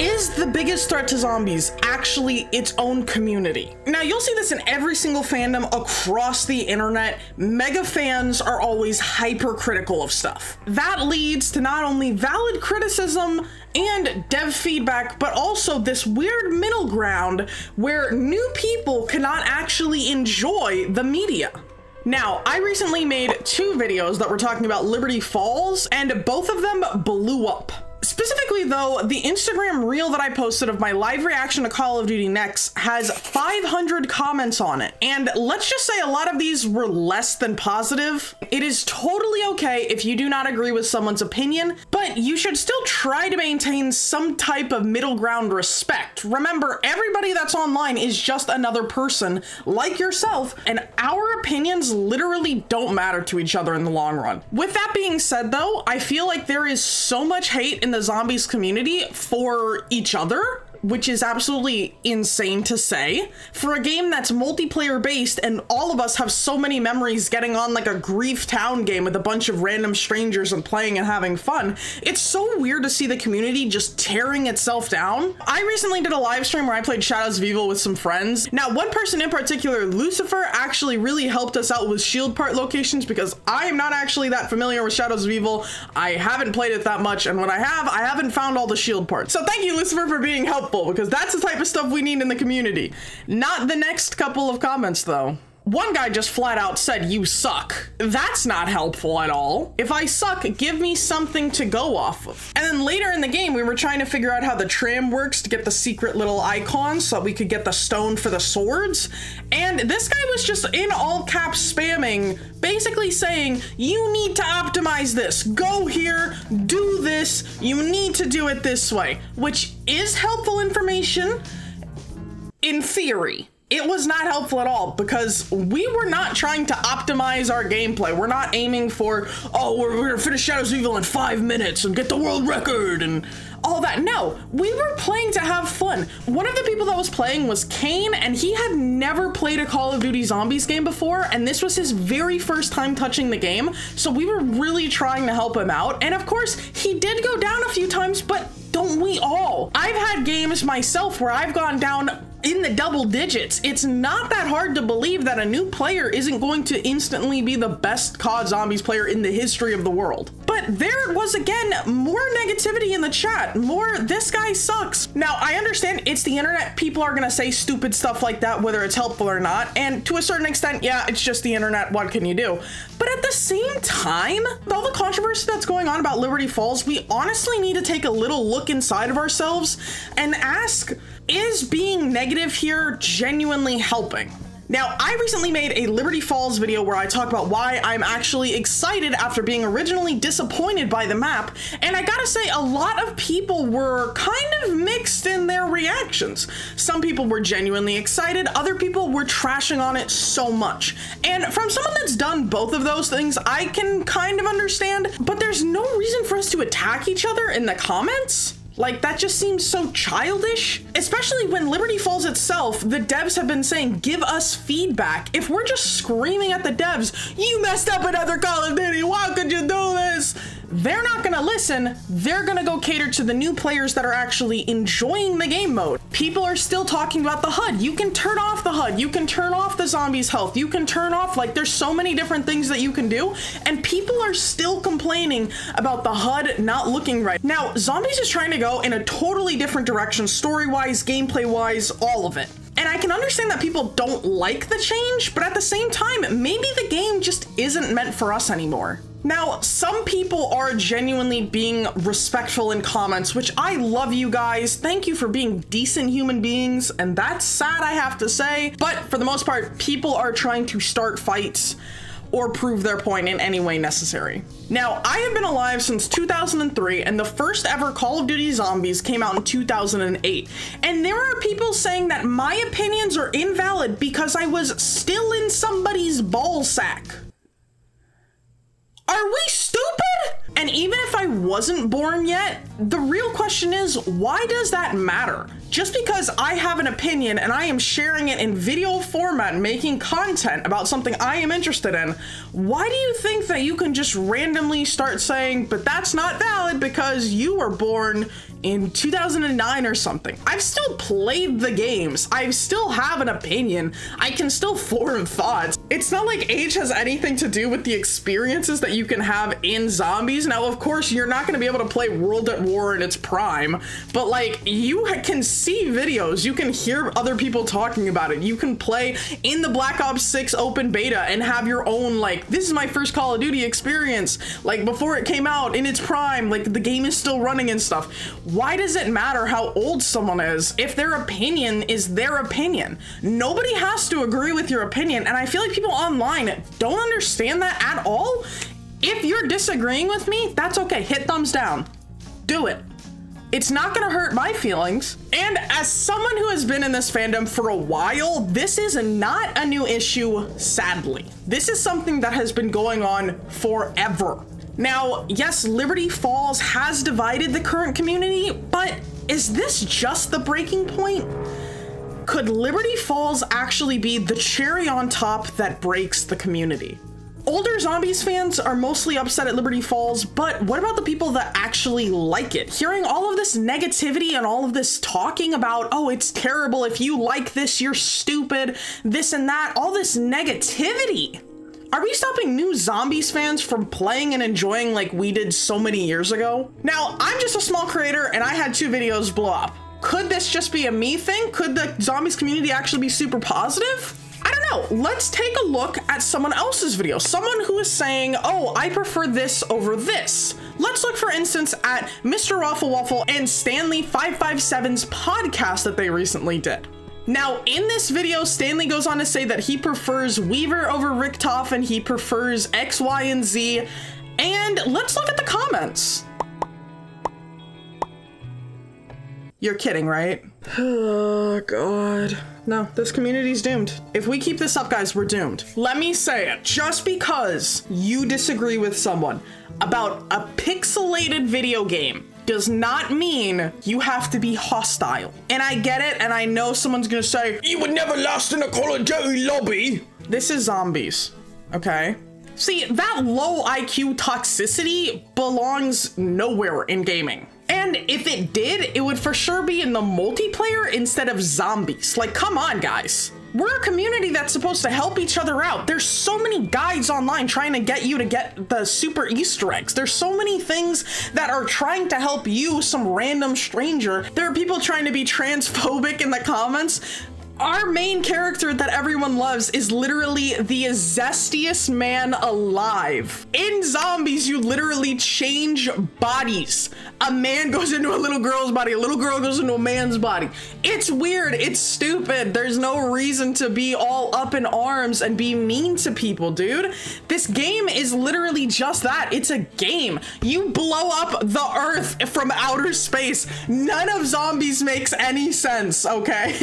Is the biggest threat to zombies actually its own community? Now, you'll see this in every single fandom across the internet. Mega fans are always hypercritical of stuff. That leads to not only valid criticism and dev feedback, but also this weird middle ground where new people cannot actually enjoy the media. Now, I recently made 2 videos that were talking about Liberty Falls, and both of them blew up. Specifically though, the Instagram reel that I posted of my live reaction to Call of Duty Next has 500 comments on it. And let's just say a lot of these were less than positive. It is totally okay if you do not agree with someone's opinion, but you should still try to maintain some type of middle ground respect. Remember, everybody that's online is just another person like yourself, and our opinions literally don't matter to each other in the long run. With that being said though, I feel like there is so much hate in the zombies community for each other, which is absolutely insane to say. For a game that's multiplayer based and all of us have so many memories getting on like a Grief Town game with a bunch of random strangers and playing and having fun, it's so weird to see the community just tearing itself down. I recently did a live stream where I played Shadows of Evil with some friends. Now, one person in particular, Lucifer, actually really helped us out with shield part locations because I am not actually that familiar with Shadows of Evil. I haven't played it that much, and when I haven't found all the shield parts. So thank you, Lucifer, for being helpful, because that's the type of stuff we need in the community. Not the next couple of comments though. One guy just flat out said, "You suck." That's not helpful at all. If I suck, give me something to go off of. And then later in the game, we were trying to figure out how the tram works to get the secret little icons so that we could get the stone for the swords. And this guy was just in all caps spamming, basically saying, you need to optimize this. Go here, do this. You need to do it this way, which is helpful information in theory. It was not helpful at all because we were not trying to optimize our gameplay. We're not aiming for, oh, we're gonna finish Shadows of Evil in 5 minutes and get the world record and all that. No, we were playing to have fun. One of the people that was playing was Kane, and he had never played a Call of Duty Zombies game before, and this was his very first time touching the game, so we were really trying to help him out. And of course, he did go down a few times, but don't we all? I've had games myself where I've gone down in the double digits. It's not that hard to believe that a new player isn't going to instantly be the best COD Zombies player in the history of the world. But there was, again, more negativity in the chat, more "this guy sucks." Now, I understand it's the internet. People are gonna say stupid stuff like that, whether it's helpful or not. And to a certain extent, yeah, it's just the internet. What can you do? But at the same time, with all the controversy that's going on about Liberty Falls, we honestly need to take a little look inside of ourselves and ask, is being negative here genuinely helping? Now, I recently made a Liberty Falls video where I talk about why I'm actually excited after being originally disappointed by the map, and I gotta say, a lot of people were kind of mixed in their reactions. Some people were genuinely excited, other people were trashing on it so much. And from someone that's done both of those things, I can kind of understand, but there's no reason for us to attack each other in the comments. Like, that just seems so childish, especially when Liberty Falls itself, the devs have been saying, give us feedback. If we're just screaming at the devs, you messed up another Call of Duty, why could you do this? They're not gonna listen. They're gonna go cater to the new players that are actually enjoying the game mode. People are still talking about the HUD. You can turn off the HUD. You can turn off the zombies' health. You can turn off, like, there's so many different things that you can do, and people are still complaining about the HUD not looking right. Now, Zombies is trying to go in a totally different direction, story-wise, gameplay-wise, all of it. And I can understand that people don't like the change, but at the same time, maybe the game just isn't meant for us anymore. Now, some people are genuinely being respectful in comments, which I love you guys. Thank you for being decent human beings, and that's sad, I have to say. But for the most part, people are trying to start fights or prove their point in any way necessary. Now, I have been alive since 2003, and the first ever Call of Duty Zombies came out in 2008. And there are people saying that my opinions are invalid because I was still in somebody's ball sack. Are we stupid? And even if I wasn't born yet, the real question is, why does that matter? Just because I have an opinion and I am sharing it in video format, making content about something I am interested in, why do you think that you can just randomly start saying, but that's not valid because you were born in 2009 or something. I've still played the games. I still have an opinion. I can still form thoughts. It's not like age has anything to do with the experiences that you can have in zombies. Now, of course, you're not going to be able to play World at War in its prime, but like you can see videos, you can hear other people talking about it. You can play in the Black Ops 6 open beta and have your own, like, this is my first Call of Duty experience. Like before it came out in its prime, like the game is still running and stuff. Why does it matter how old someone is if their opinion is their opinion? Nobody has to agree with your opinion, and I feel like people online don't understand that at all. If you're disagreeing with me, that's okay. Hit thumbs down. Do it. It's not gonna hurt my feelings. And as someone who has been in this fandom for a while, this is not a new issue, sadly. This is something that has been going on forever. Now, yes, Liberty Falls has divided the current community, but is this just the breaking point? Could Liberty Falls actually be the cherry on top that breaks the community? Older Zombies fans are mostly upset at Liberty Falls, but what about the people that actually like it? Hearing all of this negativity and all of this talking about, oh, it's terrible, if you like this, you're stupid, this and that, all this negativity. Are we stopping new Zombies fans from playing and enjoying like we did so many years ago? Now, I'm just a small creator and I had 2 videos blow up. Could this just be a me thing? Could the Zombies community actually be super positive? I don't know. Let's take a look at someone else's video. Someone who is saying, oh, I prefer this over this. Let's look, for instance, at MrRoflWaffles and Stanley557's podcast that they recently did. Now, in this video, Stanley goes on to say that he prefers Weaver over Richtof and he prefers X, Y, and Z. And let's look at the comments. You're kidding, right? Oh, God. No, this community's doomed. If we keep this up, guys, we're doomed. Let me say it. Just because you disagree with someone about a pixelated video game does not mean you have to be hostile. And I get it, and I know someone's gonna say, you would never last in a Call of Duty lobby. This is zombies, okay? See, that low IQ toxicity belongs nowhere in gaming. And if it did, it would for sure be in the multiplayer instead of zombies. Like, come on, guys. We're a community that's supposed to help each other out. There's so many guides online trying to get you to get the super Easter eggs. There's so many things that are trying to help you, some random stranger. There are people trying to be transphobic in the comments. Our main character that everyone loves is literally the zestiest man alive. In zombies, you literally change bodies. A man goes into a little girl's body, a little girl goes into a man's body. It's weird, it's stupid. There's no reason to be all up in arms and be mean to people, dude. This game is literally just that. It's a game. You blow up the earth from outer space. None of zombies makes any sense, okay?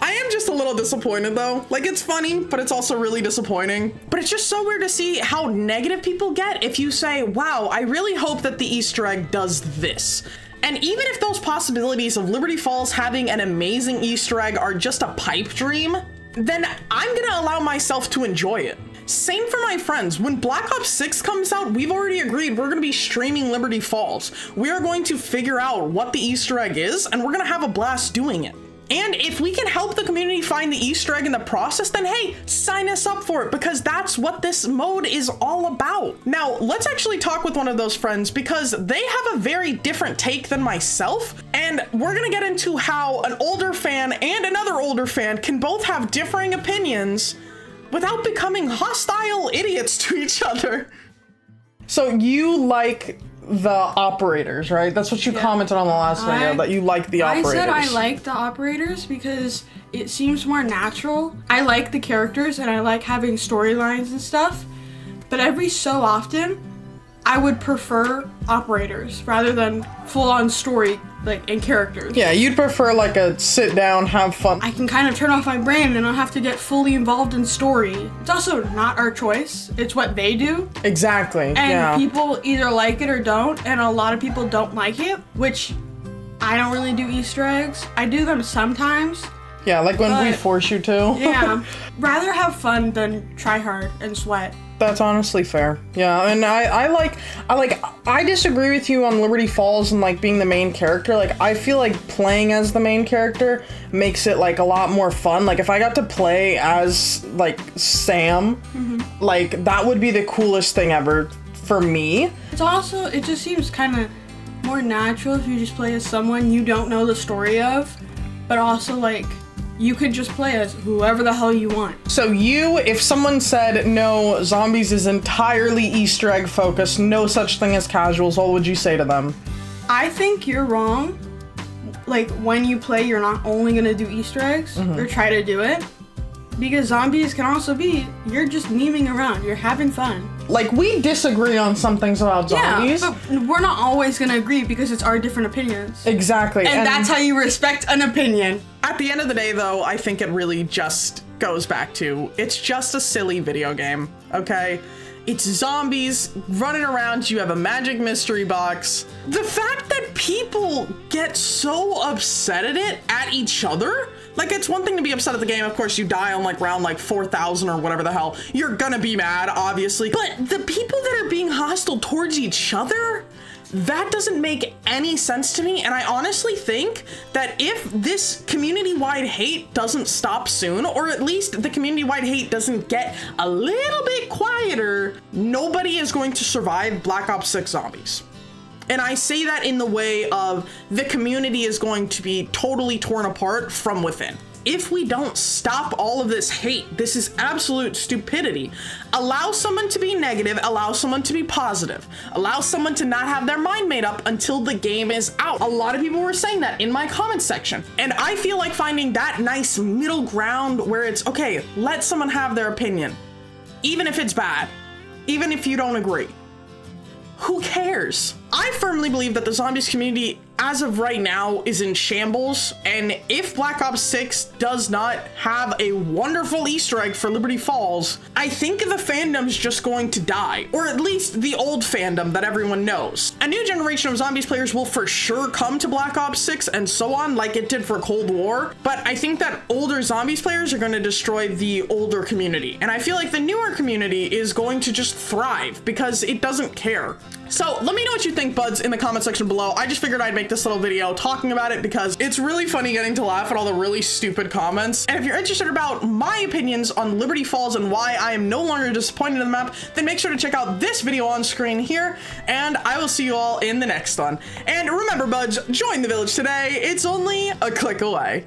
I am just a little disappointed though. Like, it's funny, but it's also really disappointing. But it's just so weird to see how negative people get if you say, wow, I really hope that the Easter egg does this. And even if those possibilities of Liberty Falls having an amazing Easter egg are just a pipe dream, then I'm gonna allow myself to enjoy it. Same for my friends. When Black Ops 6 comes out, we've already agreed we're gonna be streaming Liberty Falls. We are going to figure out what the Easter egg is, and we're gonna have a blast doing it. And if we can help the community find the Easter egg in the process, then hey, sign us up for it, because that's what this mode is all about. Now, let's actually talk with one of those friends, because they have a very different take than myself, and we're gonna get into how an older fan and another older fan can both have differing opinions without becoming hostile idiots to each other. So you like the operators, right? That's what you commented on the last video, that you like the operators. I said I like the operators because it seems more natural. I like the characters and I like having storylines and stuff, but every so often I would prefer operators rather than full-on story, like, and characters. Yeah, you'd prefer like a sit down, have fun. I can kind of turn off my brain and I don't have to get fully involved in story. It's also not our choice. It's what they do. Exactly, and people either like it or don't, and a lot of people don't like it, which I don't really do Easter eggs. I do them sometimes, Yeah, like when we force you to. Yeah. Rather have fun than try hard and sweat. That's honestly fair. Yeah, and I disagree with you on Liberty Falls and like being the main character. Like I feel like playing as the main character makes it like a lot more fun. Like if I got to play as like Sam, like that would be the coolest thing ever for me. It's also, it just seems kind of more natural if you just play as someone you don't know the story of, but also like you could just play as whoever the hell you want. So if someone said, no, Zombies is entirely Easter egg focused, no such thing as casuals, what would you say to them? I think you're wrong. Like, when you play, you're not only gonna do Easter eggs, or try to do it, because Zombies can also be, you're just memeing around, you're having fun. Like, we disagree on some things about Zombies. Yeah, but we're not always gonna agree because it's our different opinions. Exactly. And that's how you respect an opinion. At the end of the day, though, I think it really just goes back to, it's just a silly video game, okay? It's zombies running around, you have a magic mystery box. The fact that people get so upset at each other, like it's one thing to be upset at the game, of course you die on like round like 4,000 or whatever the hell, you're gonna be mad, obviously. But the people that are being hostile towards each other, that doesn't make any sense to me, and I honestly think that if this community-wide hate doesn't stop soon, or at least the community-wide hate doesn't get a little bit quieter, nobody is going to survive Black Ops 6 Zombies. And I say that in the way of the community is going to be totally torn apart from within. If we don't stop all of this hate, this is absolute stupidity. Allow someone to be negative, allow someone to be positive. Allow someone to not have their mind made up until the game is out. A lot of people were saying that in my comments section. And I feel like finding that nice middle ground where it's, okay, let someone have their opinion. Even if it's bad, even if you don't agree. Who cares? I firmly believe that the Zombies community, as of right now, is in shambles, and if Black Ops 6 does not have a wonderful Easter egg for Liberty Falls, I think the fandom's just going to die, or at least the old fandom that everyone knows. A new generation of Zombies players will for sure come to Black Ops 6 and so on, like it did for Cold War, but I think that older Zombies players are going to destroy the older community, and I feel like the newer community is going to just thrive because it doesn't care. So let me know what you think, Budz, in the comment section below. I just figured I'd make this little video talking about it because it's really funny getting to laugh at all the really stupid comments. And if you're interested about my opinions on Liberty Falls and why I am no longer disappointed in the map, then make sure to check out this video on screen here, and I will see you all in the next one. And remember, Budz, join the village today. It's only a click away.